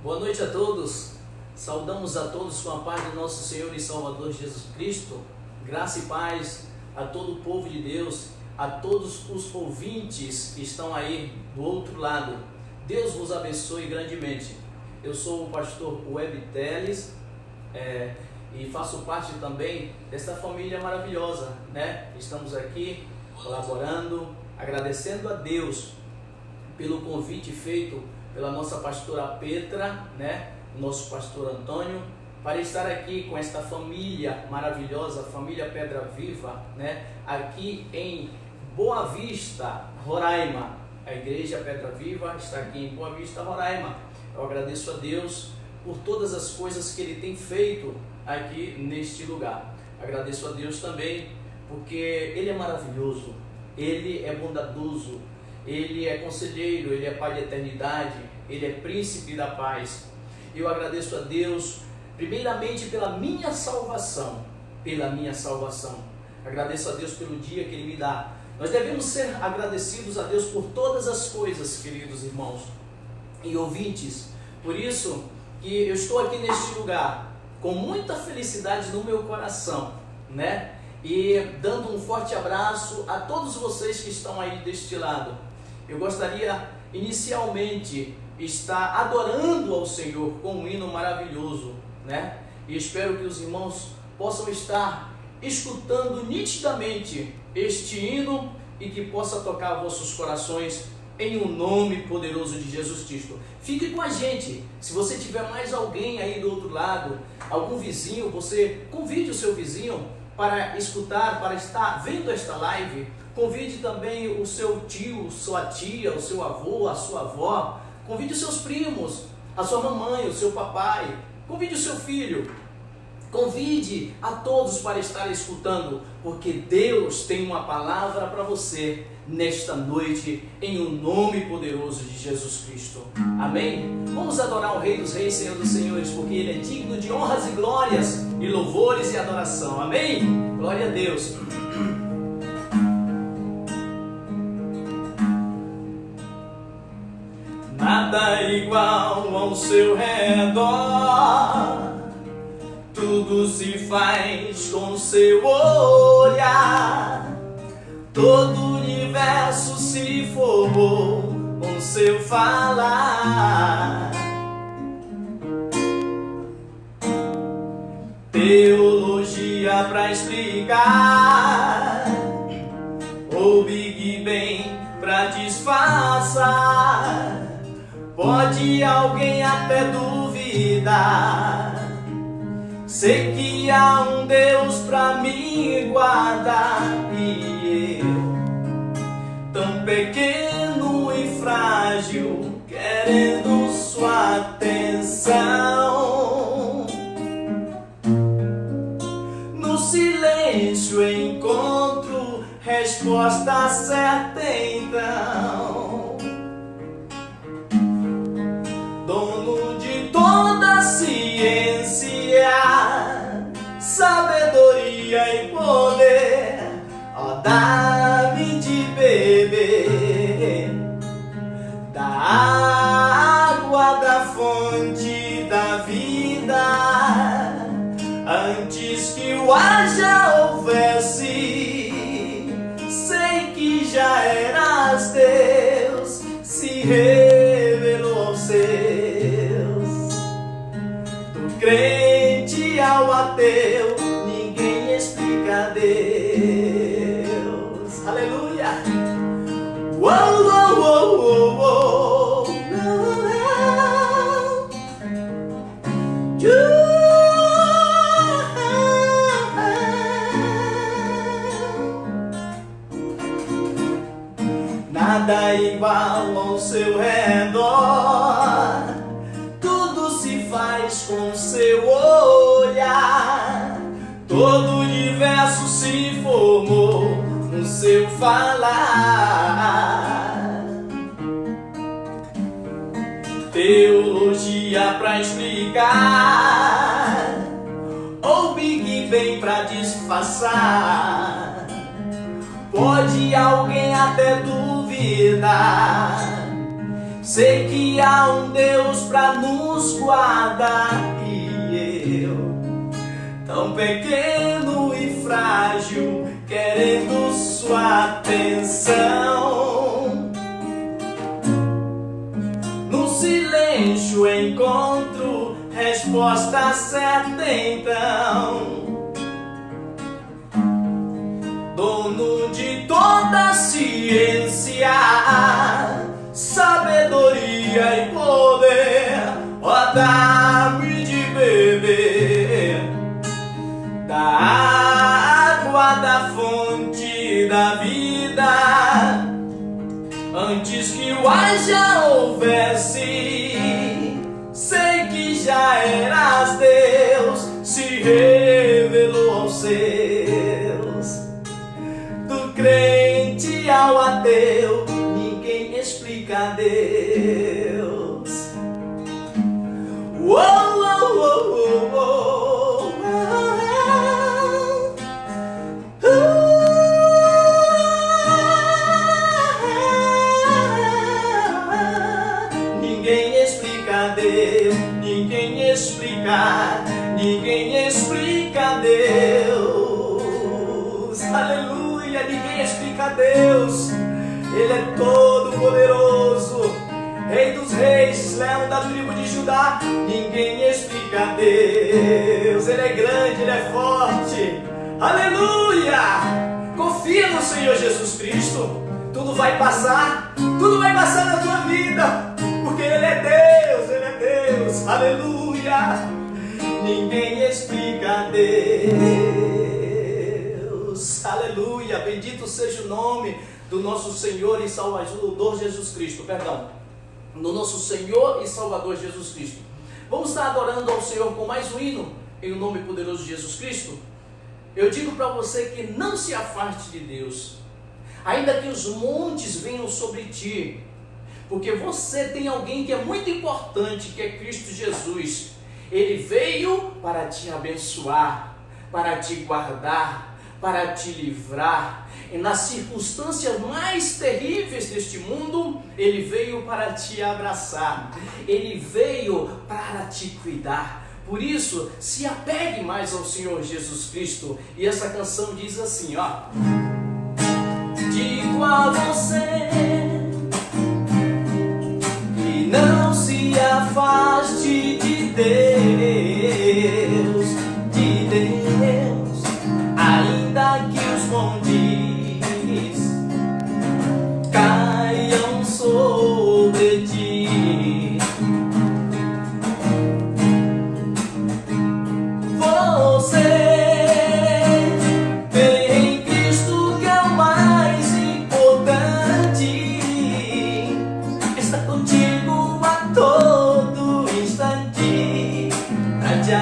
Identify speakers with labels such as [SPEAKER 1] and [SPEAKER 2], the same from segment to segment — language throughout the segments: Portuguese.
[SPEAKER 1] Boa noite a todos, saudamos a todos com a paz do nosso Senhor e Salvador Jesus Cristo, graça e paz a todo o povo de Deus, a todos os ouvintes que estão aí do outro lado. Deus vos abençoe grandemente. Eu sou o pastor Web Teles e faço parte também dessa família maravilhosa, né? Estamos aqui colaborando, agradecendo a Deus pelo convite feito pela nossa pastora Petra, né? Nosso pastor Antônio, para estar aqui com esta família maravilhosa, família Pedra Viva, né? Aqui em Boa Vista, Roraima. A igreja Pedra Viva está aqui em Boa Vista, Roraima. Eu agradeço a Deus por todas as coisas que Ele tem feito aqui neste lugar. Agradeço a Deus também porque Ele é maravilhoso, Ele é bondadoso, Ele é conselheiro, Ele é Pai de eternidade, Ele é príncipe da paz. Eu agradeço a Deus primeiramente pela minha salvação, Agradeço a Deus pelo dia que Ele me dá. Nós devemos ser agradecidos a Deus por todas as coisas, queridos irmãos e ouvintes. Por isso que eu estou aqui neste lugar com muita felicidade no meu coração, né? E dando um forte abraço a todos vocês que estão aí deste lado. Eu gostaria inicialmente estar adorando ao Senhor com um hino maravilhoso, né? E espero que os irmãos possam estar escutando nitidamente este hino e que possa tocar vossos corações em um nome poderoso de Jesus Cristo. Fique com a gente. Se você tiver mais alguém aí do outro lado, algum vizinho, você convide o seu vizinho para escutar, para estar vendo esta live. Convide também o seu tio, sua tia, o seu avô, a sua avó. Convide os seus primos, a sua mamãe, o seu papai. Convide o seu filho. Convide a todos para estar escutando, porque Deus tem uma palavra para você nesta noite, em um nome poderoso de Jesus Cristo. Amém? Vamos adorar o Rei dos Reis, Senhor dos Senhores, porque Ele é digno de honras e glórias, e louvores e adoração. Amém? Glória a Deus. Nada igual ao seu redor, tudo se faz com seu olhar, todo o universo se formou com seu falar. Teologia pra explicar, ou Big Bang pra disfarçar. Pode alguém até duvidar, sei que há um Deus pra me guardar, e eu, tão pequeno e frágil, querendo sua atenção. No silêncio encontro resposta certa então. Dono de toda a ciência, sabedoria e poder, ó, dá-me de beber da água da fonte da vida, antes que o ar já houvesse. Sei que já eras Deus, se revelou aos seus. Do crente ao ateu, ninguém explica Deus. Aleluia! Uou, uou, uou, uou, uou. Nada igual ao seu redor, tudo se faz com seu olhar, todo o universo se formou no seu falar. Teologia pra explicar, ou Big Bang pra disfarçar. Pode alguém até duvidar, Sei que há um Deus para nos guardar e eu, tão pequeno e frágil, querendo sua atenção. No silêncio encontro resposta certa então. Dono de toda ciência, sabedoria e poder, ó, dá-me de beber da água da fonte da vida, antes que o ar já houvesse. Sei que já eras Deus, se revelou aos seus. Do crente ao ateu, ninguém explica Deus. Uou, uou, uou, uou, ninguém explica Deus, ninguém explica, ninguém explica Deus. Aleluia, ninguém explica Deus. Ele é todo poderoso, Rei dos reis, leão da tribo de Judá. Ninguém explica Deus. Ele é grande, Ele é forte. Aleluia! Confia no Senhor Jesus Cristo. Tudo vai passar na tua vida, porque Ele é Deus, Ele é Deus. Aleluia! Ninguém explica Deus. Aleluia! Bendito seja o nome do nosso Senhor e Salvador Jesus Cristo, do nosso Senhor e Salvador Jesus Cristo. Vamos estar adorando ao Senhor com mais um hino, em nome poderoso de Jesus Cristo. Eu digo para você que não se afaste de Deus, ainda que os montes venham sobre ti, porque você tem alguém que é muito importante, que é Cristo Jesus. Ele veio para te abençoar, para te guardar, para te livrar. E nas circunstâncias mais terríveis deste mundo, Ele veio para te abraçar, Ele veio para te cuidar. Por isso, se apegue mais ao Senhor Jesus Cristo. E essa canção diz assim, ó: digo a você que não se afaste de Deus, ainda que os montes caiam sobre ti. Você tem em Cristo, que é o mais importante, está contigo a todo instante, para te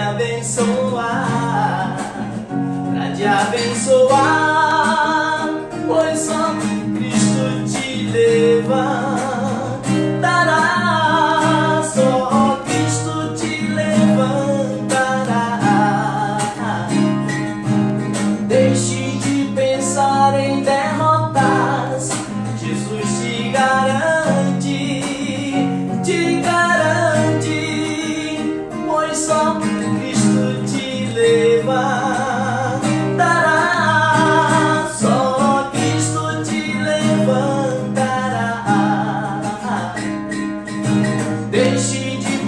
[SPEAKER 1] abençoar, pois só Cristo te levantará, só Cristo te levantará. Deixe de pensar em derrotas, Jesus te garante, pois só Cristo te levantará.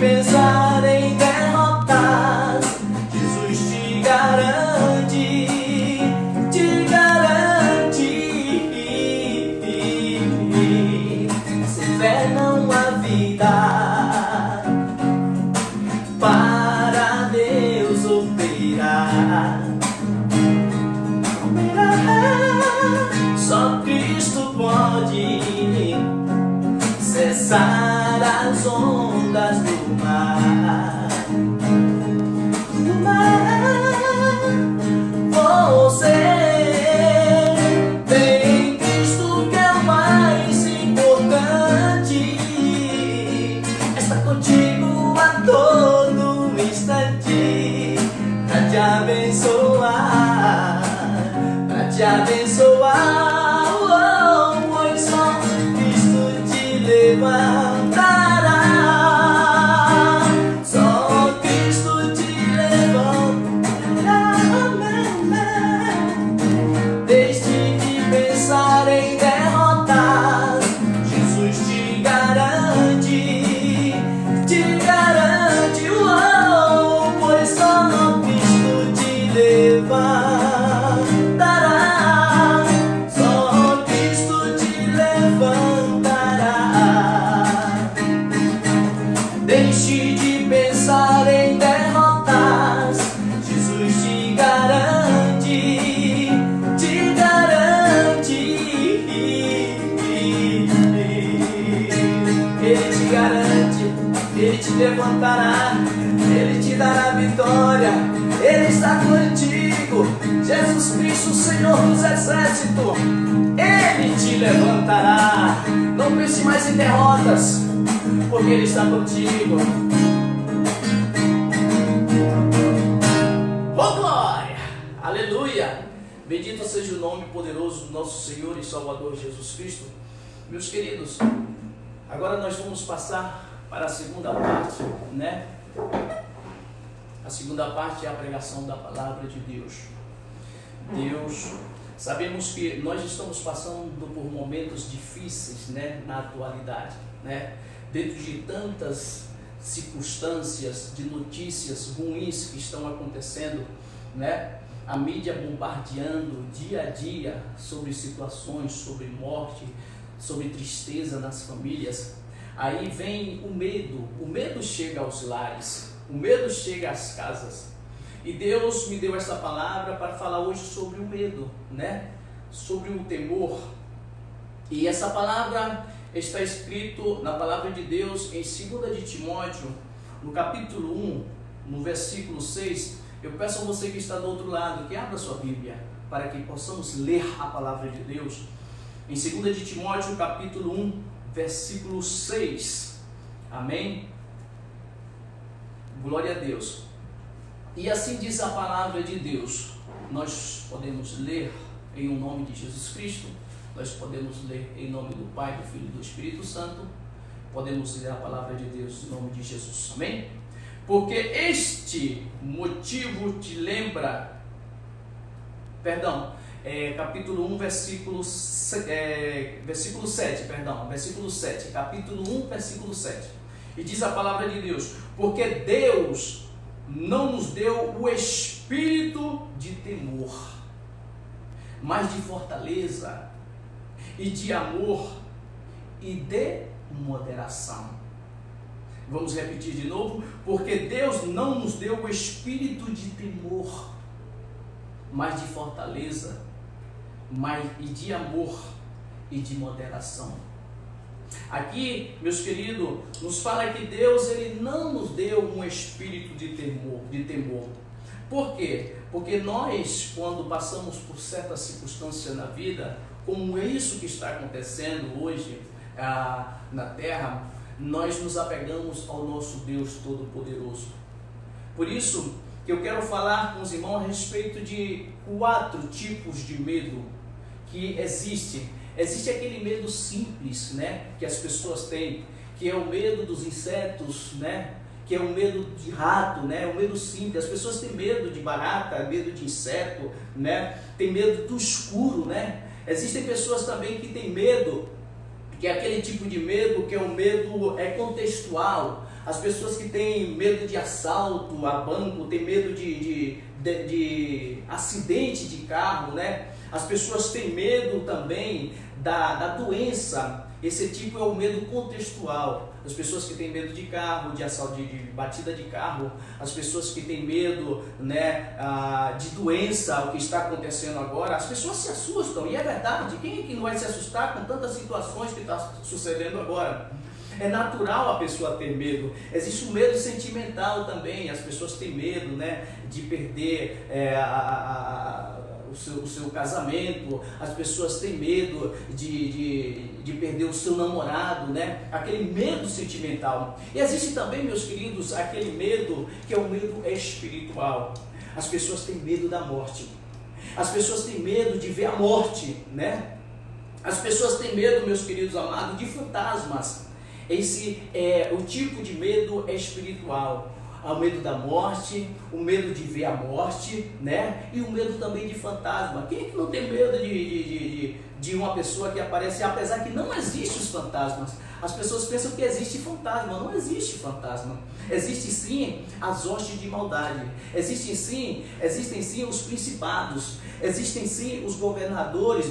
[SPEAKER 1] Pensar em derrotas, Jesus te garante, sem fé não há vida, para Deus operar. Só Cristo pode cessar as ondas do mar. Você tem Cristo, que é o mais importante, está contigo a todo instante, para te abençoar, pois só Cristo te levantará. Ele te garante, Ele te levantará, Ele te dará vitória, Ele está contigo. Jesus Cristo, Senhor dos Exércitos, Ele te levantará. Não pense mais em derrotas, porque Ele está contigo. Oh glória, aleluia. Bendito seja o nome poderoso do nosso Senhor e Salvador Jesus Cristo. Meus queridos, agora nós vamos passar para a segunda parte, né? A segunda parte é a pregação da palavra de Deus. Sabemos que nós estamos passando por momentos difíceis, né, na atualidade, né? Dentro de tantas circunstâncias, de notícias ruins que estão acontecendo, né? A mídia bombardeando dia a dia sobre situações, sobre morte, sobre tristeza nas famílias. Aí vem o medo chega aos lares, o medo chega às casas. E Deus me deu essa palavra para falar hoje sobre o medo, né? Sobre o temor. E essa palavra está escrito na palavra de Deus em 2 de Timóteo, no capítulo 1, no versículo 6. Eu peço a você que está do outro lado, que abra sua Bíblia, para que possamos ler a palavra de Deus. Em 2 de Timóteo, capítulo 1, versículo 6. Amém? Glória a Deus. E assim diz a palavra de Deus. Nós podemos ler em o nome de Jesus Cristo. Nós podemos ler em nome do Pai, do Filho e do Espírito Santo. Podemos ler a palavra de Deus em nome de Jesus. Amém? Porque este motivo te lembra, capítulo 1, versículo 7, capítulo 1, versículo 7, e diz a palavra de Deus, porque Deus não nos deu o espírito de temor, mas de fortaleza, e de amor, e de moderação. Vamos repetir de novo, porque Deus não nos deu o espírito de temor, mas de fortaleza, e de amor e de moderação. Aqui, meus queridos, nos fala que Deus ele não nos deu um espírito de temor. Por quê? Porque nós, quando passamos por certas circunstâncias na vida, como é isso que está acontecendo hoje na terra, nós nos apegamos ao nosso Deus Todo-Poderoso. Por isso que eu quero falar com os irmãos a respeito de 4 tipos de medo que existem. Existe aquele medo simples, né, que as pessoas têm, que é o medo dos insetos, né, que é o medo de rato, né, o medo simples. As pessoas têm medo de barata, medo de inseto, né, tem medo do escuro, né. Existem pessoas também que têm medo, que é aquele tipo de medo que é o medo contextual. As pessoas que têm medo de assalto a banco, têm medo de acidente de carro, né? As pessoas têm medo também da doença. Esse tipo é o medo contextual. As pessoas que têm medo de carro, de assalto, de batida de carro, as pessoas que têm medo, né, de doença, o que está acontecendo agora, as pessoas se assustam, e é verdade. Quem é que não vai se assustar com tantas situações que estão sucedendo agora? É natural a pessoa ter medo. Existe um medo sentimental também. As pessoas têm medo, né, de perder o seu casamento. As pessoas têm medo de perder o seu namorado, né? Aquele medo sentimental. E existe também, meus queridos, aquele medo que é o medo espiritual. As pessoas têm medo da morte. As pessoas têm medo de ver a morte, né? As pessoas têm medo, meus queridos amados, de fantasmas. Esse é o tipo de medo espiritual. O medo da morte, o medo de ver a morte, né? E o medo também de fantasma. Quem é que não tem medo de uma pessoa que aparece, apesar que não existem os fantasmas? As pessoas pensam que existe fantasma. Não existe fantasma. Existem sim as hostes de maldade. Existem sim os principados. Existem sim os governadores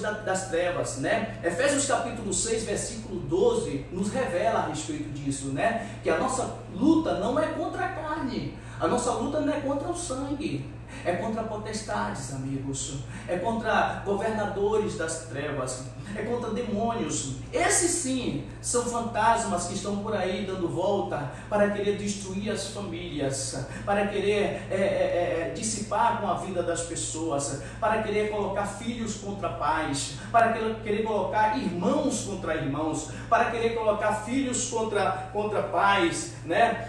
[SPEAKER 1] das trevas, né? Efésios capítulo 6, versículo 12, nos revela a respeito disso, né? Que a nossa luta não é contra a carne, a nossa luta não é contra o sangue, é contra potestades, amigos, é contra governadores das trevas. é contra demônios. Esses sim são fantasmas que estão por aí dando volta para querer destruir as famílias, para querer dissipar com a vida das pessoas, para querer colocar filhos contra pais, para querer colocar irmãos contra irmãos, para querer colocar filhos contra pais, né?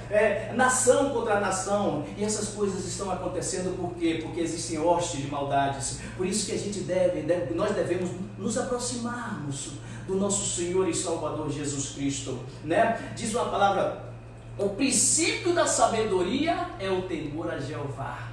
[SPEAKER 1] Nação contra nação. E essas coisas estão acontecendo por quê? Porque existem hostes de maldades. Por isso que a gente nós devemos nos aproximarmos do nosso Senhor e Salvador Jesus Cristo, né? Diz uma palavra: o princípio da sabedoria é o temor a Jeová.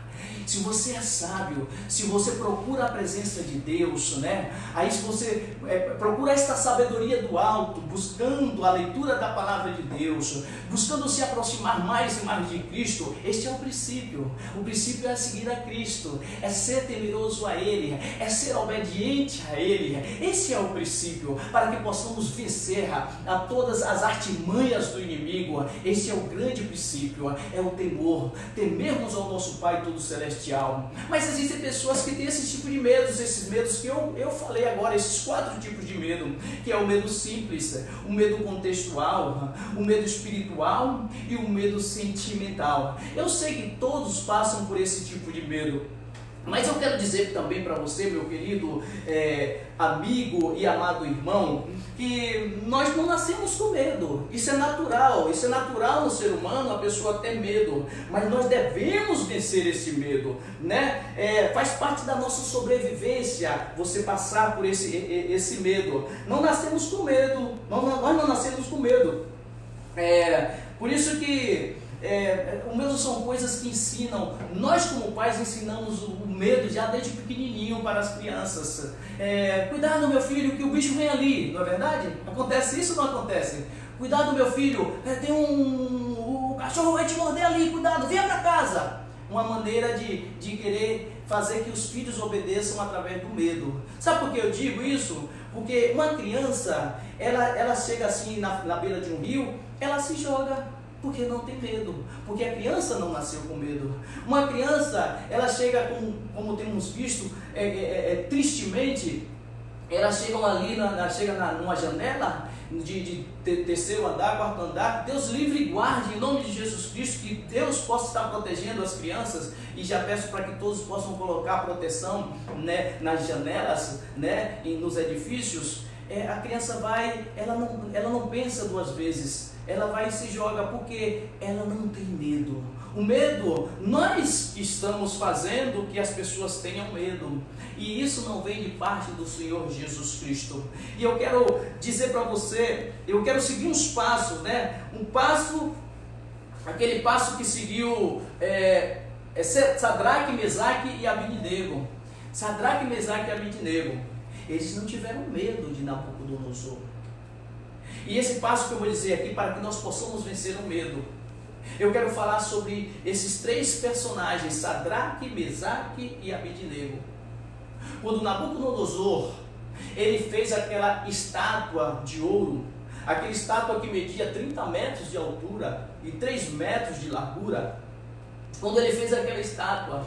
[SPEAKER 1] Se você é sábio, se você procura a presença de Deus, né? Aí se você procura esta sabedoria do alto, buscando a leitura da palavra de Deus, buscando se aproximar mais e mais de Cristo, este é o princípio. O princípio é seguir a Cristo, é ser temeroso a Ele, é ser obediente a Ele. Esse é o princípio, para que possamos vencer a todas as artimanhas do inimigo. Esse é o grande princípio, é o temor, temermos ao nosso Pai todo celestial. Mas existem pessoas que têm esse tipo de medos, esses medos que eu falei agora, esses 4 tipos de medo, que é o medo simples, o medo contextual, o medo espiritual e o medo sentimental. Eu sei que todos passam por esse tipo de medo, mas eu quero dizer também para você, meu querido amigo e amado irmão, que nós não nascemos com medo. Isso é natural no ser humano, a pessoa ter medo, mas nós devemos vencer esse medo, né? Faz parte da nossa sobrevivência você passar por esse medo. Não nascemos com medo, nós não nascemos com medo. Por isso que o medo são coisas que ensinam. Nós como pais ensinamos o medo já desde pequenininho para as crianças. Cuidado meu filho que o bicho vem ali, não é verdade? Acontece isso ou não acontece? Cuidado meu filho, tem o cachorro vai te morder ali, cuidado, venha para casa. Uma maneira de querer fazer que os filhos obedeçam através do medo. Sabe por que eu digo isso? Porque uma criança, ela chega assim na beira de um rio, ela se joga, porque não tem medo, porque a criança não nasceu com medo. Uma criança, ela chega como temos visto, tristemente, elas chegam ali, numa janela de terceiro andar, quarto andar. Deus livre e guarde, em nome de Jesus Cristo, que Deus possa estar protegendo as crianças, e já peço para que todos possam colocar proteção, né, nas janelas, né, e nos edifícios. A criança ela não pensa 2 vezes, ela vai e se joga porque ela não tem medo. O medo, nós estamos fazendo que as pessoas tenham medo, e isso não vem de parte do Senhor Jesus Cristo. E eu quero dizer para você, eu quero seguir uns passos, né? Aquele passo que seguiu Sadraque, Mesaque e Abednego. Sadraque, Mesaque e Abednego, eles não tiveram medo de Nabucodonosor. E esse passo que eu vou dizer aqui, para que nós possamos vencer o medo, eu quero falar sobre esses 3 personagens, Sadraque, Mesaque e Abednego. Quando Nabucodonosor, ele fez aquela estátua de ouro, aquela estátua que media 30 metros de altura e 3 metros de largura, quando ele fez aquela estátua,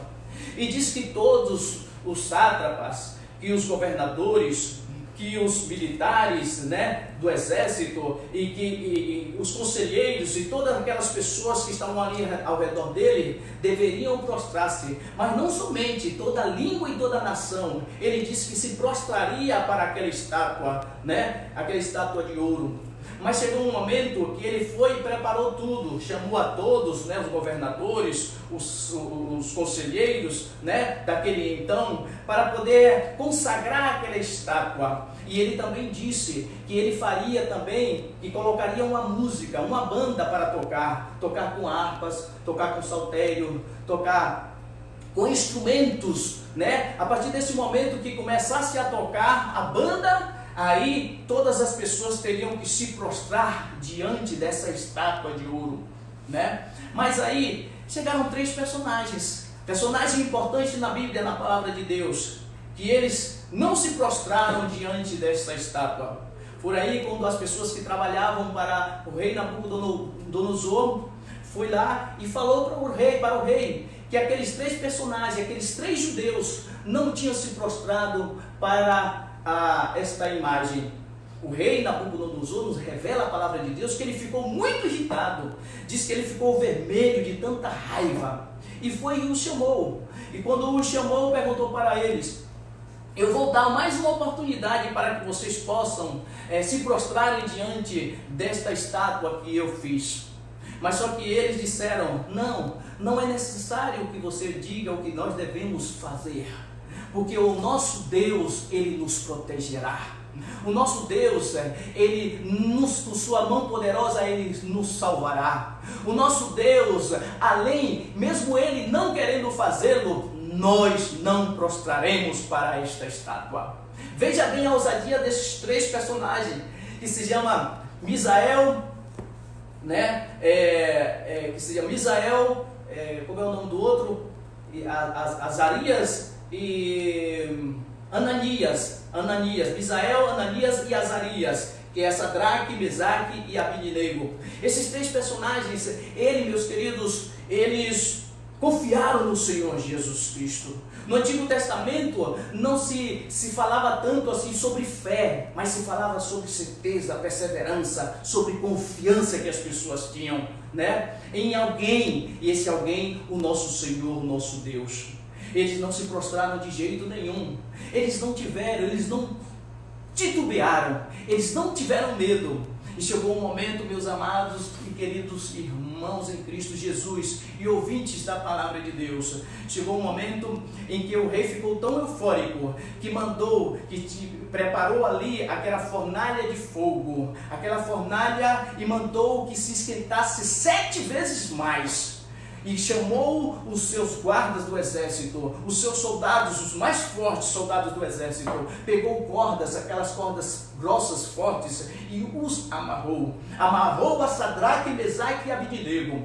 [SPEAKER 1] e diz que todos os sátrapas, que os governadores, que os militares, né, do exército e que os conselheiros e todas aquelas pessoas que estavam ali ao redor dele deveriam prostrar-se, mas não somente, toda a língua e toda a nação. Ele disse que se prostraria para aquela estátua, né, aquela estátua de ouro. Mas chegou um momento que ele foi e preparou tudo, chamou a todos, né, os governadores, os conselheiros, né, daquele então, para poder consagrar aquela estátua. E ele também disse que ele faria também, que colocaria uma música, uma banda para tocar com harpas, tocar com saltério, tocar com instrumentos, né? A partir desse momento que começasse a tocar a banda, aí todas as pessoas teriam que se prostrar diante dessa estátua de ouro, né? Mas aí chegaram 3 personagens importantes na Bíblia, na palavra de Deus, que eles não se prostraram diante dessa estátua. Por aí, quando as pessoas que trabalhavam para o rei Nabucodonosor foi lá e falou para o rei que aqueles 3 personagens, aqueles 3 judeus não tinham se prostrado para esta imagem, o rei Nabucodonosor nos revela a palavra de Deus que ele ficou muito irritado. Diz que ele ficou vermelho de tanta raiva. E foi e o chamou. E quando o chamou, perguntou para eles: eu vou dar mais uma oportunidade para que vocês possam se prostrarem diante desta estátua que eu fiz. Mas só que eles disseram: não é necessário que você diga o que nós devemos fazer, porque o nosso Deus, Ele nos protegerá. O nosso Deus, com sua mão poderosa, Ele nos salvará. O nosso Deus, além, mesmo Ele não querendo fazê-lo, nós não prostraremos para esta estátua. Veja bem a ousadia desses três personagens, que se chama Misael, como é o nome do outro? Azarias e Ananias, Misael, Ananias e Azarias, que é Sadraque, Mesaque e Abednego. Esses três personagens, meus queridos, eles confiaram no Senhor Jesus Cristo. No Antigo Testamento não se falava tanto assim sobre fé, mas se falava sobre certeza, perseverança, sobre confiança que as pessoas tinham, em alguém, e esse alguém, o nosso Senhor, o nosso Deus. Eles não se prostraram de jeito nenhum, eles não titubearam, eles não tiveram medo. E chegou um momento, meus amados e queridos irmãos em Cristo Jesus e ouvintes da palavra de Deus, chegou um momento em que o rei ficou tão eufórico que preparou ali aquela fornalha de fogo, e mandou que se esquentasse 7 vezes mais. E chamou os seus guardas do exército, os seus soldados, os mais fortes soldados do exército, pegou cordas, aquelas cordas grossas, fortes, e os amarrou a Sadraque, Mesaque e Abednego.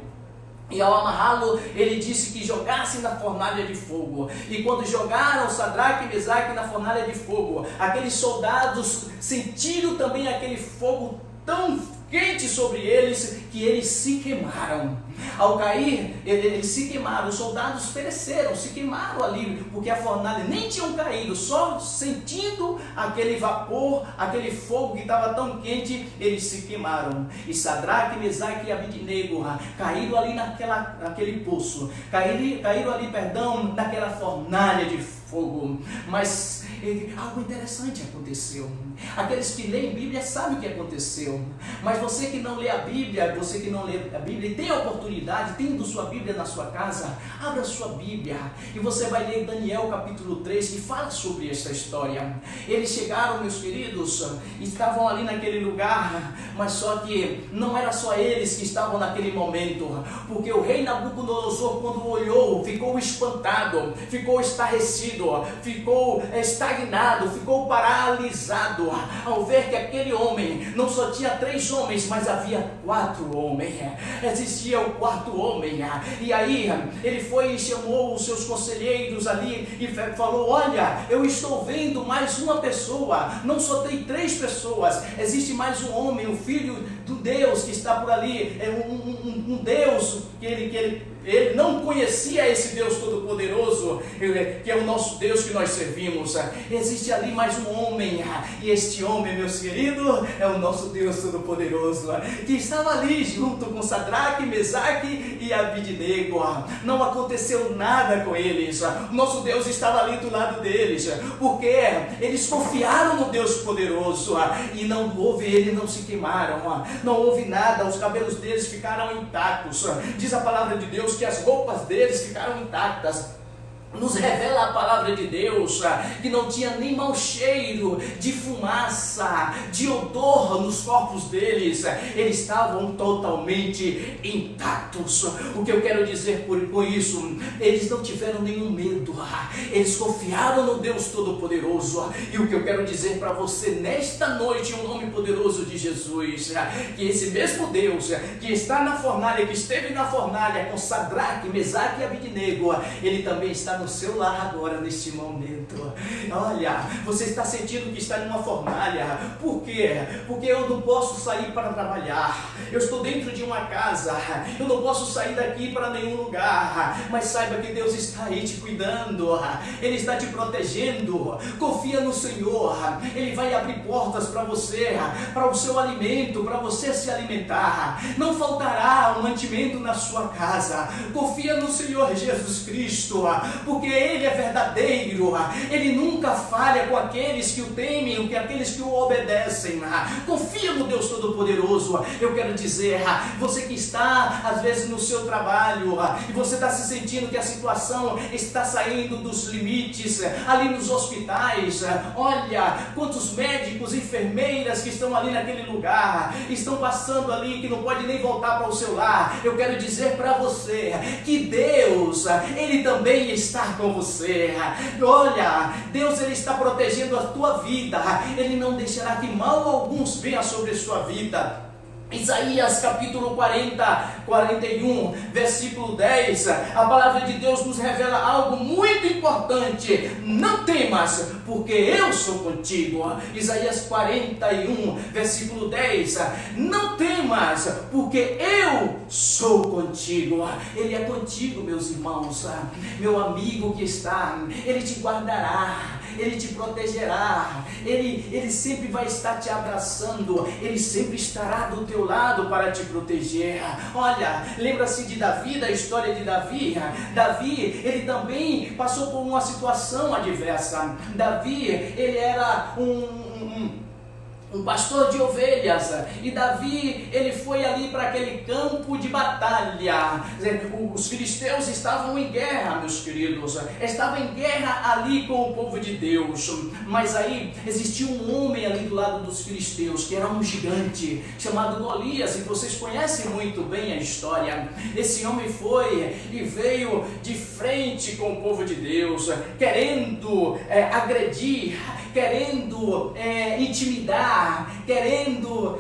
[SPEAKER 1] E ao amarrá-lo, ele disse que jogasse na fornalha de fogo. E quando jogaram Sadraque e Mesaque na fornalha de fogo, aqueles soldados sentiram também aquele fogo tão quente sobre eles, que eles se queimaram. Ao cair, eles se queimaram, os soldados pereceram, se queimaram ali, porque a fornalha nem tinham caído, só sentindo aquele vapor, aquele fogo que estava tão quente, eles se queimaram. E Sadraque, Mesaque e Abednego caíram ali naquele poço, caíram ali, naquela fornalha de fogo. Mas algo interessante aconteceu. Aqueles que leem Bíblia sabem o que aconteceu, mas você que não lê a Bíblia, e tem a oportunidade, tendo sua Bíblia na sua casa, abra sua Bíblia e você vai ler Daniel capítulo 3, que fala sobre esta história. Eles chegaram, meus queridos, estavam ali naquele lugar, mas só que não era só eles que estavam naquele momento, porque o rei Nabucodonosor, quando olhou, ficou espantado, ficou estarrecido, ficou estagnado, ficou paralisado ao ver que aquele homem não só tinha 3 homens, mas havia 4 homens. Existia o 4º homem. E aí ele foi e chamou os seus conselheiros ali e falou: olha, eu estou vendo mais uma pessoa, não só tem 3 pessoas, existe mais um homem, o filho do Deus que está por ali, um Deus que ele não conhecia esse Deus Todo-Poderoso, que é o nosso Deus que nós servimos. Existe ali mais um homem, e este homem, meus queridos, é o nosso Deus Todo-Poderoso, que estava ali junto com Sadraque, Mesaque e Abednego. Não aconteceu nada com eles, o nosso Deus estava ali do lado deles, porque eles confiaram no Deus Poderoso, e eles não se queimaram, não houve nada, os cabelos deles ficaram intactos. Diz a palavra de Deus que as roupas deles ficaram intactas. Nos revela a palavra de Deus que não tinha nem mau cheiro de fumaça, de odor nos corpos deles. Eles estavam totalmente intactos. O que eu quero dizer com isso? Eles não tiveram nenhum medo, eles confiaram no Deus Todo-Poderoso. E o que eu quero dizer para você nesta noite, em nome poderoso de Jesus, que esse mesmo Deus que está na fornalha, que esteve na fornalha com Sadraque, Mesaque e Abednego, ele também está no seu lar agora, neste momento. Olha, você está sentindo que está em uma fornalha. Por quê? Porque eu não posso sair para trabalhar. Eu estou dentro de uma casa. Eu não posso sair daqui para nenhum lugar. Mas saiba que Deus está aí te cuidando. Ele está te protegendo. Confia no Senhor. Ele vai abrir portas para você, para o seu alimento, para você se alimentar. Não faltará um mantimento na sua casa. Confia no Senhor Jesus Cristo, porque Ele é verdadeiro. Ele nunca falha com aqueles que o temem, com aqueles que o obedecem. Confia no Deus Todo-Poderoso. Eu quero dizer, você que está às vezes no seu trabalho e você está se sentindo que a situação está saindo dos limites, ali nos hospitais, olha quantos médicos, enfermeiras que estão ali naquele lugar, estão passando ali, que não pode nem voltar para o seu lar. Eu quero dizer para você que Deus, Ele também está com você. Olha, Deus, Ele está protegendo a tua vida. Ele não deixará que mal alguns venha sobre a sua vida. Isaías capítulo 41, versículo 10, a palavra de Deus nos revela algo muito importante. Não temas, porque eu sou contigo. Isaías 41, versículo 10, não temas, porque eu sou contigo. Ele é contigo, meus irmãos. Meu amigo que está, Ele te guardará, Ele te protegerá, Ele sempre vai estar te abraçando, Ele sempre estará do teu lado para te proteger. Olha, lembra-se de Davi, da história de Davi. Davi, ele também passou por uma situação adversa. Davi, ele era um pastor de ovelhas, e Davi, ele foi ali para aquele campo de batalha. Os filisteus estavam em guerra, meus queridos, estavam em guerra ali com o povo de Deus. Mas aí existia um homem ali do lado dos filisteus, que era um gigante, chamado Golias, e vocês conhecem muito bem a história. Esse homem foi e veio de frente com o povo de Deus, querendo agredir, querendo intimidar, querendo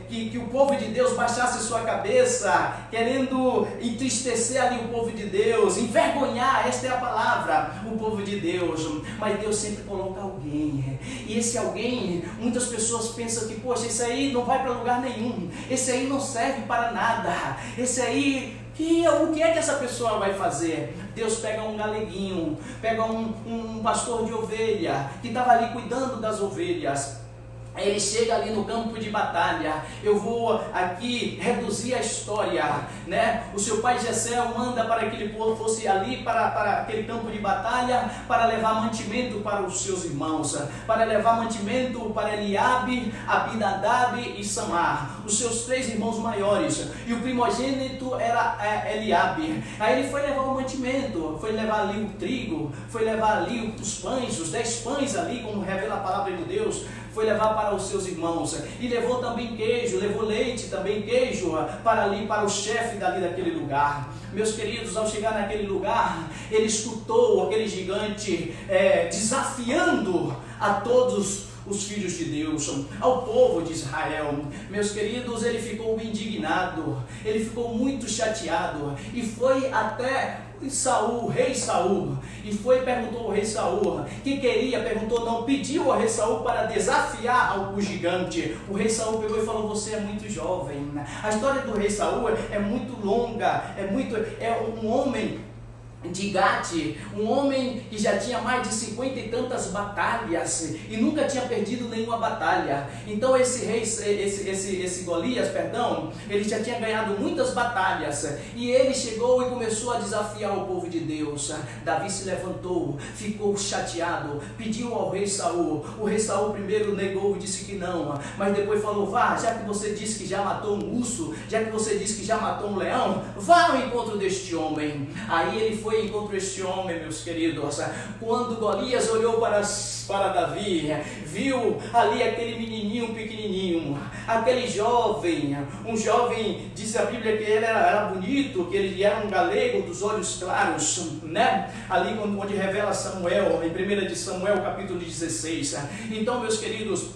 [SPEAKER 1] que o povo de Deus baixasse sua cabeça, querendo entristecer ali o povo de Deus, envergonhar, esta é a palavra, o povo de Deus. Mas Deus sempre coloca alguém, e esse alguém, muitas pessoas pensam que, poxa, esse aí não vai para lugar nenhum, esse aí não serve para nada, esse aí, o que é que essa pessoa vai fazer? Deus pega um galeguinho, pega um pastor de ovelha, que estava ali cuidando das ovelhas. Ele chega ali no campo de batalha. Eu vou aqui reduzir a história, né? O seu pai Jessé manda para que ele fosse ali para aquele campo de batalha, para levar mantimento para os seus irmãos, para levar mantimento para Eliabe, Abinadab e Samar, os seus 3 irmãos maiores, e o primogênito era Eliabe. Aí ele foi levar o mantimento, foi levar ali o trigo, foi levar ali os pães, os 10 pães ali, como revela a palavra de Deus, foi levar para os seus irmãos, e levou também queijo, levou leite, também queijo, para ali, para o chefe dali daquele lugar. Meus queridos, ao chegar naquele lugar, ele escutou aquele gigante desafiando a todos os filhos de Deus, ao povo de Israel. Meus queridos, ele ficou indignado, ele ficou muito chateado, e foi até Saul, rei Saul, e foi e perguntou ao rei Saul, que queria, pediu ao rei Saul para desafiar o gigante. O rei Saul pegou e falou: você é muito jovem. A história do rei Saul é muito longa, é um homem de Gate, um homem que já tinha mais de 50 e tantas batalhas e nunca tinha perdido nenhuma batalha. Então esse rei, esse Golias, ele já tinha ganhado muitas batalhas, e ele chegou e começou a desafiar o povo de Deus. Davi se levantou, ficou chateado, pediu ao rei Saul. O rei Saul primeiro negou, disse que não, mas depois falou: vá, já que você disse que já matou um urso, já que você disse que já matou um leão, vá ao encontro deste homem. Aí ele foi encontro este homem, meus queridos. Quando Golias olhou para Davi, viu ali aquele menininho pequenininho, aquele jovem, um jovem, diz a Bíblia que ele era bonito, que ele era um galego dos olhos claros, né? Ali onde revela Samuel, em 1 de Samuel capítulo 16. Então, meus queridos,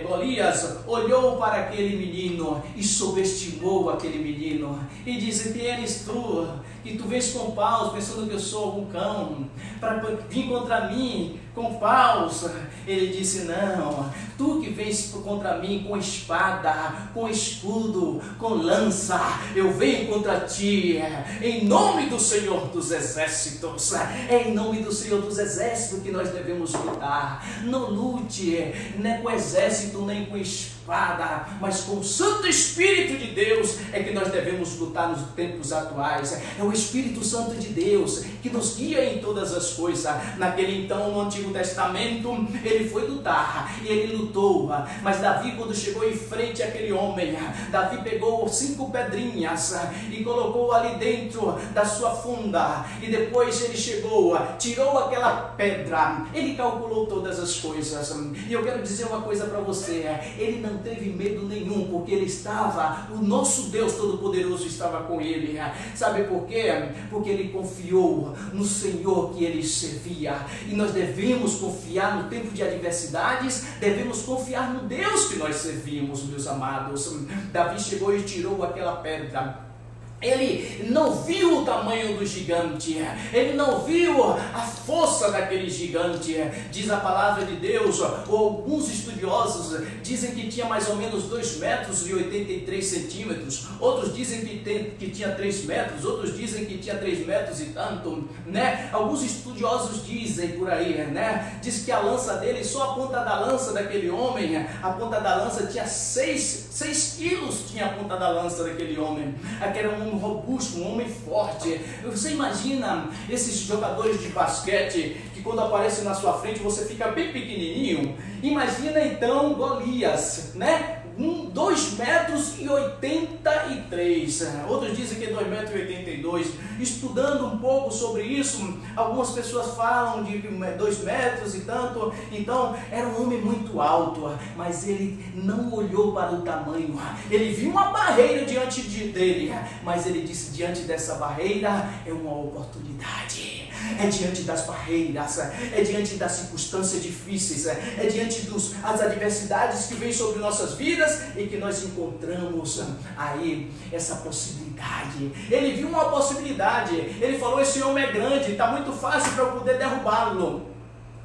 [SPEAKER 1] Golias olhou para aquele menino e subestimou aquele menino e disse: quem eres tu, que tu vens com paus, pensando que eu sou algum cão, para vir contra mim com paus? Ele disse: não, tu que vens contra mim com espada, com escudo, com lança, eu venho contra ti, em nome do Senhor dos Exércitos. É em nome do Senhor dos Exércitos que nós devemos lutar. Não lute nem com exército, nem com espada, mas com o Santo Espírito de Deus é que nós devemos lutar nos tempos atuais. É o Espírito Santo de Deus que nos guia em todas as coisas. Naquele então, no Antigo Testamento, ele foi lutar e ele lutou, mas Davi, quando chegou em frente àquele homem, Davi pegou 5 pedrinhas e colocou ali dentro da sua funda, e depois ele chegou, tirou aquela pedra, ele calculou todas as coisas. E eu quero dizer uma coisa para você: ele não teve medo nenhum, porque ele estava, o nosso Deus Todo-Poderoso estava com ele. Sabe por quê? Porque ele confiou no Senhor que ele servia. E nós devemos confiar no tempo de adversidades, devemos confiar no Deus que nós servimos, meus amados. Davi chegou e tirou aquela pedra. Ele não viu o tamanho do gigante, ele não viu a força daquele gigante. Diz a palavra de Deus, ou alguns estudiosos dizem que tinha mais ou menos 2 metros e 83 centímetros, outros dizem que tinha 3 metros, outros dizem que tinha 3 metros e tanto, né? Alguns estudiosos dizem por aí, né? Diz que a lança dele, só a ponta da lança daquele homem, a ponta da lança tinha 6 quilos, tinha a ponta da lança daquele homem. Aquele era um robusto, um homem forte. Você imagina esses jogadores de basquete que quando aparecem na sua frente você fica bem pequenininho? Imagina então Golias, né? 2 metros e 83, outros dizem que é 2 metros e 82. Estudando um pouco sobre isso, algumas pessoas falam de 2 metros e tanto. Então era um homem muito alto, mas ele não olhou para o tamanho. Ele viu uma barreira diante dele, mas ele disse: diante dessa barreira é uma oportunidade. É diante das barreiras, é diante das circunstâncias difíceis, é diante das adversidades que vêm sobre nossas vidas e que nós encontramos aí essa possibilidade. Ele viu uma possibilidade, ele falou: esse homem é grande, está muito fácil para eu poder derrubá-lo.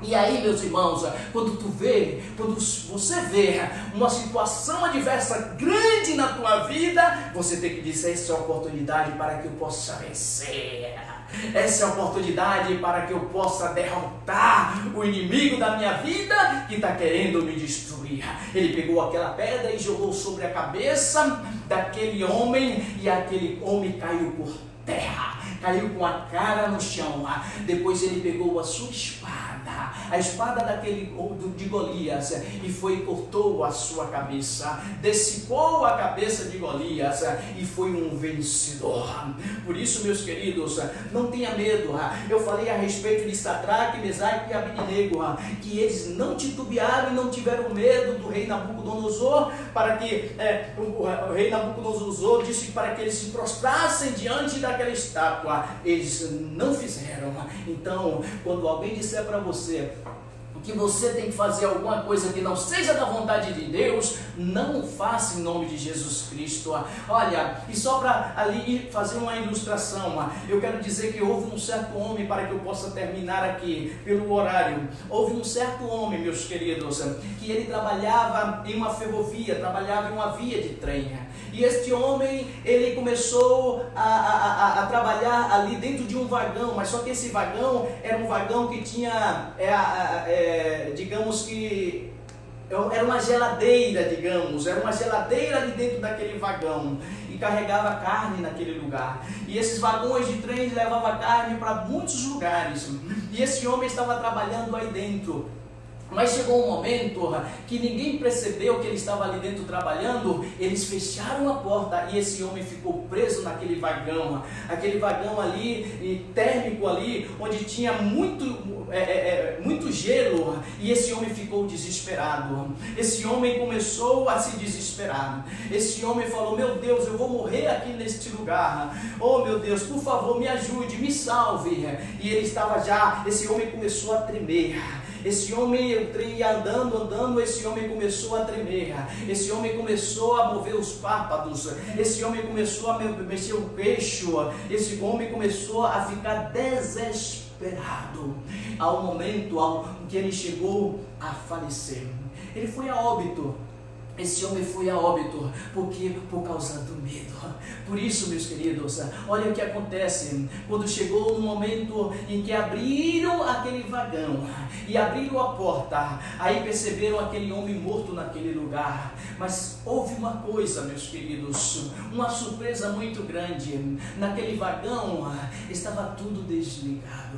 [SPEAKER 1] E aí, meus irmãos, quando você vê uma situação adversa grande na tua vida, você tem que dizer: essa é a oportunidade para que eu possa vencer. Essa é a oportunidade para que eu possa derrotar o inimigo da minha vida que está querendo me destruir. Ele pegou aquela pedra e jogou sobre a cabeça daquele homem, e aquele homem caiu por terra, caiu com a cara no chão. Depois ele pegou a sua espada, a espada de Golias, e foi e cortou a sua cabeça, dessipou a cabeça de Golias, e foi um vencedor. Por isso, meus queridos, não tenha medo. Eu falei a respeito de Sadraque, Mesaque e Abednego, que eles não titubearam e não tiveram medo do rei Nabucodonosor, para que o rei Nabucodonosor disse para que eles se prostrassem diante daquela estátua. Eles não fizeram. Então, quando alguém disser para você que você tem que fazer alguma coisa que não seja da vontade de Deus, não faça em nome de Jesus Cristo. Olha, e só para ali fazer uma ilustração, eu quero dizer que houve um certo homem, para que eu possa terminar aqui pelo horário. Houve um certo homem, meus queridos, que ele trabalhava em uma ferrovia, trabalhava em uma via de trem. E este homem, ele começou a trabalhar ali dentro de um vagão, mas só que esse vagão era um vagão que tinha, digamos que, era uma geladeira, era uma geladeira ali dentro daquele vagão, e carregava carne naquele lugar. E esses vagões de trem levavam carne para muitos lugares, e esse homem estava trabalhando aí dentro. Mas chegou um momento que ninguém percebeu que ele estava ali dentro trabalhando. Eles fecharam a porta e esse homem ficou preso naquele vagão ali, térmico ali, onde tinha muito gelo, e esse homem ficou desesperado. Esse homem começou a se desesperar. Esse homem falou: meu Deus, eu vou morrer aqui neste lugar. Oh meu Deus, por favor, me ajude, me salve. E esse homem começou a tremer. Esse homem, o trem ia andando, esse homem começou a tremer, esse homem começou a mover os párpados, esse homem começou a mexer o queixo, esse homem começou a ficar desesperado, ao momento em que ele chegou a falecer. Ele foi a óbito. Esse homem foi a óbito, porque por causa do medo. Por isso, meus queridos, olha o que acontece quando chegou no momento em que abriram aquele vagão e abriram a porta. Aí perceberam aquele homem morto naquele lugar. Mas houve uma coisa, meus queridos, uma surpresa muito grande. Naquele vagão estava tudo desligado.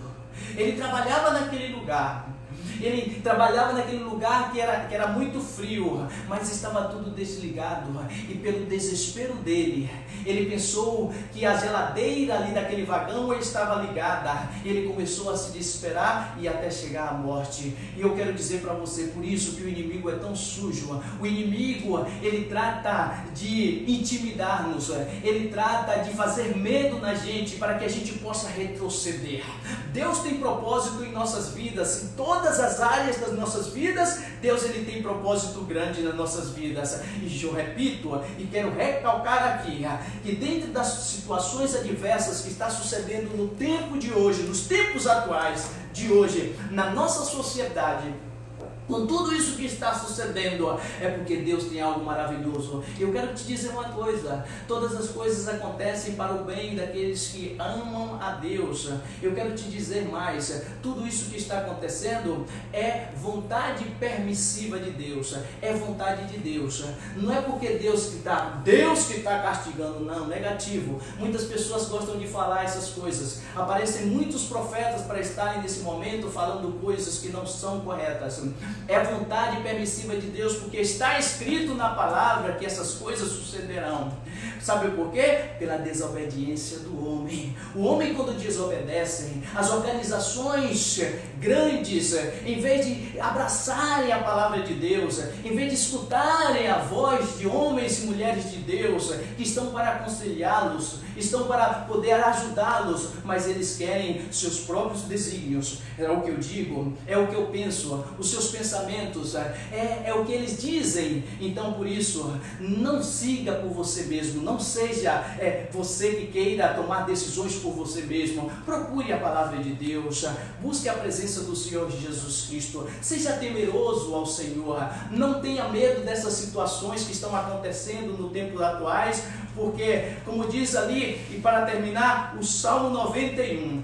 [SPEAKER 1] Ele trabalhava naquele lugar. Ele trabalhava naquele lugar que era muito frio, mas estava tudo desligado. E pelo desespero dele, ele pensou que a geladeira ali daquele vagão estava ligada. Ele começou a se desesperar e até chegar à morte. E eu quero dizer para você, por isso que o inimigo é tão sujo. O inimigo, ele trata de intimidar-nos, ele trata de fazer medo na gente para que a gente possa retroceder. Deus tem propósito em nossas vidas, em todas as áreas das nossas vidas. Deus, ele tem propósito grande nas nossas vidas. E eu repito e quero recalcar aqui que dentro das situações adversas que está sucedendo no tempo de hoje, nos tempos atuais de hoje, na nossa sociedade, com tudo isso que está sucedendo, é porque Deus tem algo maravilhoso. Eu quero te dizer uma coisa: todas as coisas acontecem para o bem daqueles que amam a Deus. Eu quero te dizer mais: tudo isso que está acontecendo é vontade permissiva de Deus, é vontade de Deus. Não é porque Deus que está castigando, não, negativo. Muitas pessoas gostam de falar essas coisas. Aparecem muitos profetas para estarem nesse momento falando coisas que não são corretas. É vontade permissiva de Deus, porque está escrito na palavra que essas coisas sucederão. Sabe por quê? Pela desobediência do homem. O homem, quando desobedece, as organizações grandes, em vez de abraçarem a palavra de Deus, em vez de escutarem a voz de homens e mulheres de Deus, que estão para aconselhá-los, estão para poder ajudá-los, mas eles querem seus próprios desígnios. É o que eu digo, é o que eu penso, os seus pensamentos, é o que eles dizem. Então, por isso, não siga por você mesmo, não seja você que queira tomar decisões por você mesmo. Procure a palavra de Deus, busque a presença do Senhor Jesus Cristo, seja temeroso ao Senhor, não tenha medo dessas situações que estão acontecendo no tempo atuais, porque, como diz ali, e para terminar, o Salmo 91.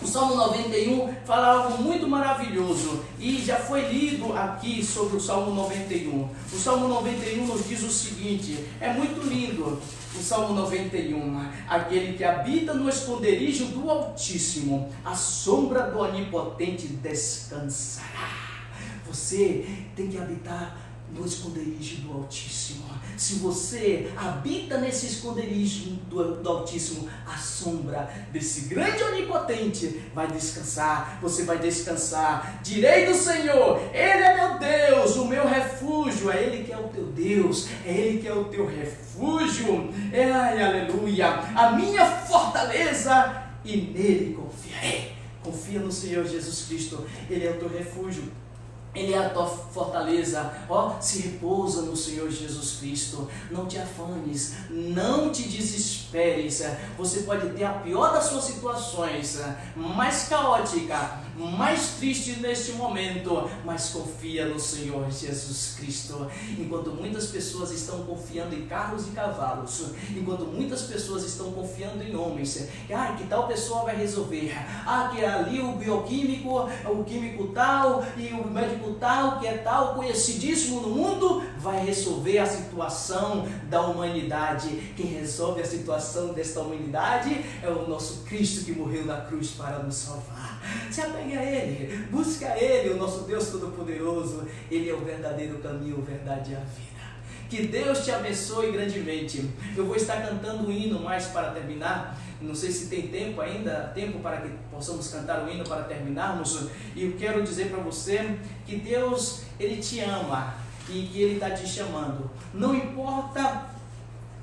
[SPEAKER 1] O Salmo 91 fala algo muito maravilhoso e já foi lido aqui sobre o Salmo 91. O Salmo 91 nos diz o seguinte, é muito lindo. O Salmo 91, aquele que habita no esconderijo do Altíssimo, a sombra do Onipotente descansará. Você tem que habitar no esconderijo do Altíssimo. Se você habita nesse esconderijo do Altíssimo, a sombra desse grande onipotente vai descansar. Você vai descansar. Direi do Senhor, Ele é meu Deus, o meu refúgio. É Ele que é o teu Deus, é Ele que é o teu refúgio. Ai, aleluia. A minha fortaleza, e nele confiarei. Confia no Senhor Jesus Cristo. Ele é o teu refúgio, Ele é a tua fortaleza. Se repousa no Senhor Jesus Cristo. Não te afanes, não te desesperes. Você pode ter a pior das suas situações, mais caótica, mais triste neste momento, mas confia no Senhor Jesus Cristo. Enquanto muitas pessoas estão confiando em carros e cavalos, enquanto muitas pessoas estão confiando em homens, que tal pessoa vai resolver, que ali o bioquímico, o químico tal e o médico tal, que é tal, conhecidíssimo no mundo, vai resolver a situação da humanidade. Quem resolve a situação desta humanidade é o nosso Cristo, que morreu na cruz para nos salvar. Se apegue a Ele, busca a Ele, o nosso Deus Todo-Poderoso. Ele é o verdadeiro caminho, a verdade e a vida. Que Deus te abençoe grandemente. Eu vou estar cantando um hino mais para terminar. Não sei se tem tempo ainda, tempo para que possamos cantar o hino para terminarmos. E eu quero dizer para você que Deus, Ele te ama e que Ele está te chamando. Não importa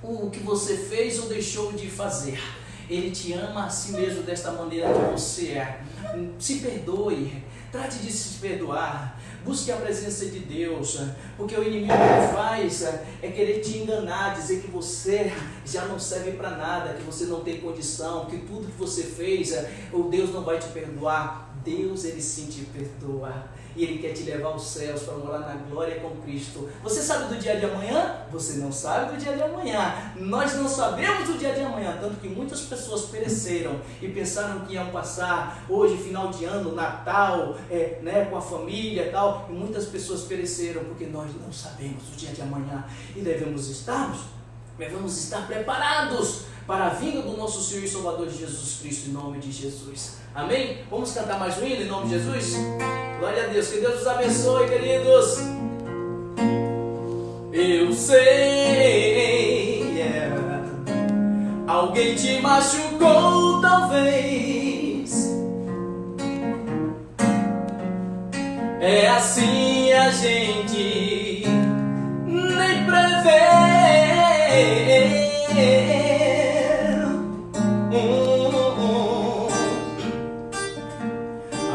[SPEAKER 1] o que você fez ou deixou de fazer, Ele te ama a si mesmo desta maneira que você é. Se perdoe, Trate de se perdoar. Busque a presença de Deus, porque o inimigo que faz é querer te enganar, dizer que você já não serve para nada, que você não tem condição, que tudo que você fez, o Deus não vai te perdoar. Deus, Ele sim te perdoa. E Ele quer te levar aos céus para morar na glória com Cristo. Você sabe do dia de amanhã? Você não sabe do dia de amanhã. Nós não sabemos do dia de amanhã. Tanto que muitas pessoas pereceram e pensaram que iam passar hoje, final de ano, Natal, com a família e tal. E muitas pessoas pereceram porque nós não sabemos o dia de amanhã. E devemos estar preparados para a vinda do nosso Senhor e Salvador Jesus Cristo, em nome de Jesus. Amém? Vamos cantar mais um hino em nome de Jesus? Glória a Deus, que Deus nos abençoe, queridos. Eu sei, alguém te machucou talvez. É assim, a gente nem prevê.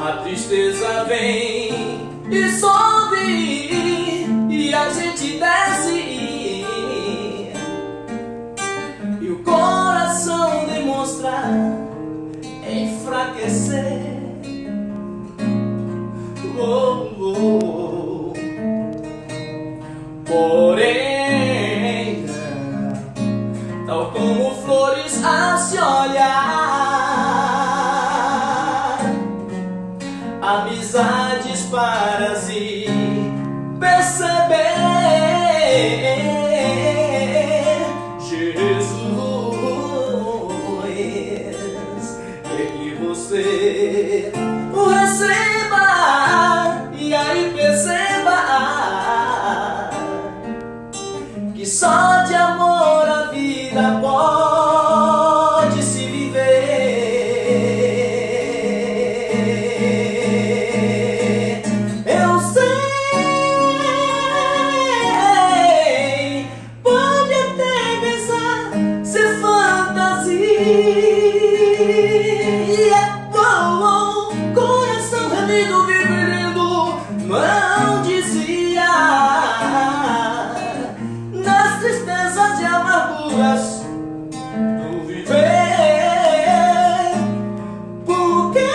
[SPEAKER 1] A tristeza vem e sobe, e a gente desce, e o coração demonstra enfraquecer. Porém, tal como flores a se olhar, amizades para se perceber. Jesus, quer que você o receba, e aí perceba que só de amor a vida pode se viver. Eu sei, pode até pensar ser fantasia. Coração remido, vivendo, não dizia. Nas tristezas e amarguras do viver, porque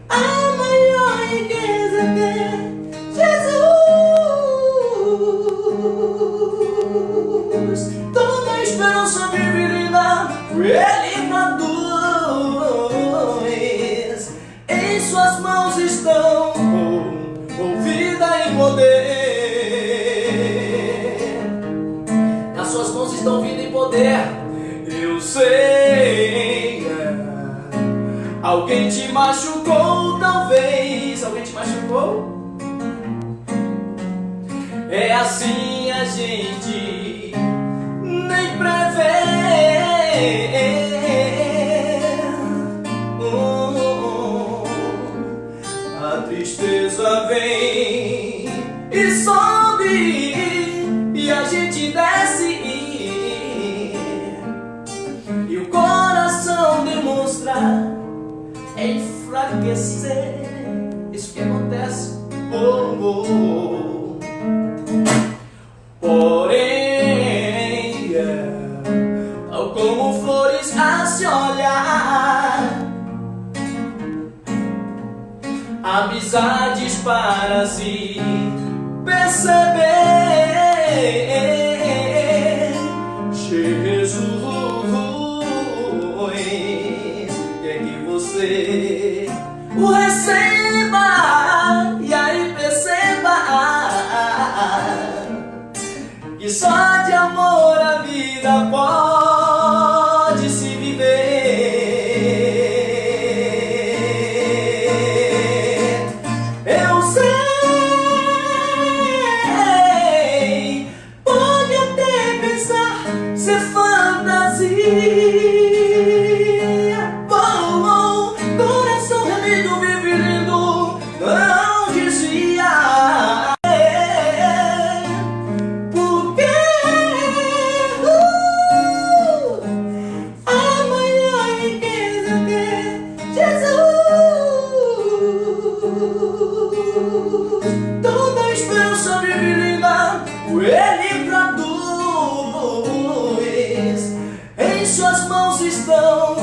[SPEAKER 1] a maior riqueza que é Jesus. Toda a esperança viverina Ele produz. Em suas mãos estão vida e poder. Nas suas mãos estão vida e poder. Eu sei, alguém te machucou talvez. Alguém te machucou? É assim, a gente nem prevê. A tristeza vem e sobe, e a gente desce, e o coração demonstra enfraquecer. Isso que acontece. Porém, tal como flores a se olhar, amizades para se perceber. Jesus, quer que você o receba, e aí perceba que só de amor a vida pode se viver. Eu sei, pode até pensar ser fantasia. Coração remido, vivendo, Ele produz. Em suas mãos estão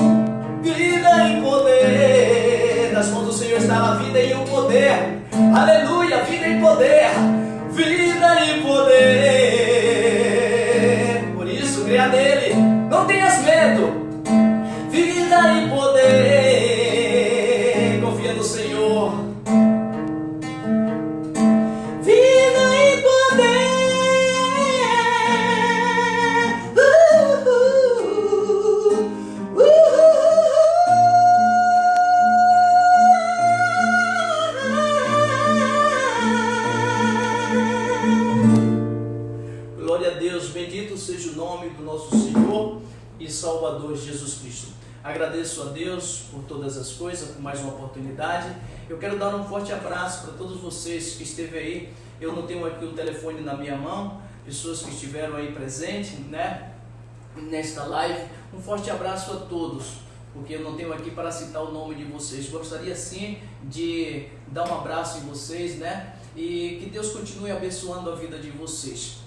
[SPEAKER 1] vida e poder. Nas mãos do Senhor está a vida e o poder. Aleluia, vida e poder. Vida e poder. Por isso, creia nele. Não tenhas medo. Vida e poder. Confia no Senhor. Vida e poder. Glória a Deus, bendito seja o nome do nosso Senhor e Salvador Jesus Cristo. Agradeço a Deus por todas as coisas, por mais uma oportunidade. Eu quero dar um forte abraço para todos vocês que esteve aí. Eu não tenho aqui o telefone na minha mão, pessoas que estiveram aí presentes, né, nesta live. Um forte abraço a todos, porque eu não tenho aqui para citar o nome de vocês. Gostaria sim de dar um abraço em vocês, né, e que Deus continue abençoando a vida de vocês.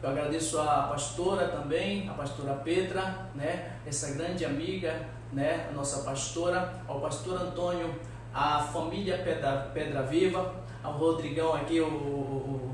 [SPEAKER 1] Eu agradeço a pastora também, a pastora Petra, né, essa grande amiga, né, a nossa pastora, ao pastor Antônio, a família Pedra Viva, ao Rodrigão aqui, o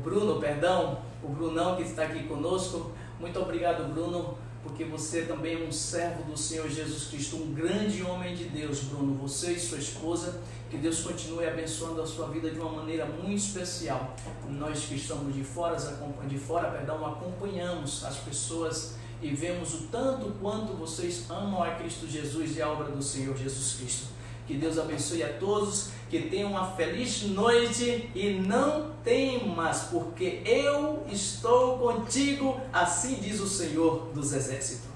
[SPEAKER 1] Bruno, perdão, o Brunão que está aqui conosco. Muito obrigado, Bruno, porque você também é um servo do Senhor Jesus Cristo, um grande homem de Deus, Bruno, você e sua esposa. Que Deus continue abençoando a sua vida de uma maneira muito especial. Nós que estamos de fora, acompanhamos as pessoas e vemos o tanto quanto vocês amam a Cristo Jesus e a obra do Senhor Jesus Cristo. Que Deus abençoe a todos, que tenham uma feliz noite e não temas, porque eu estou contigo, assim diz o Senhor dos Exércitos.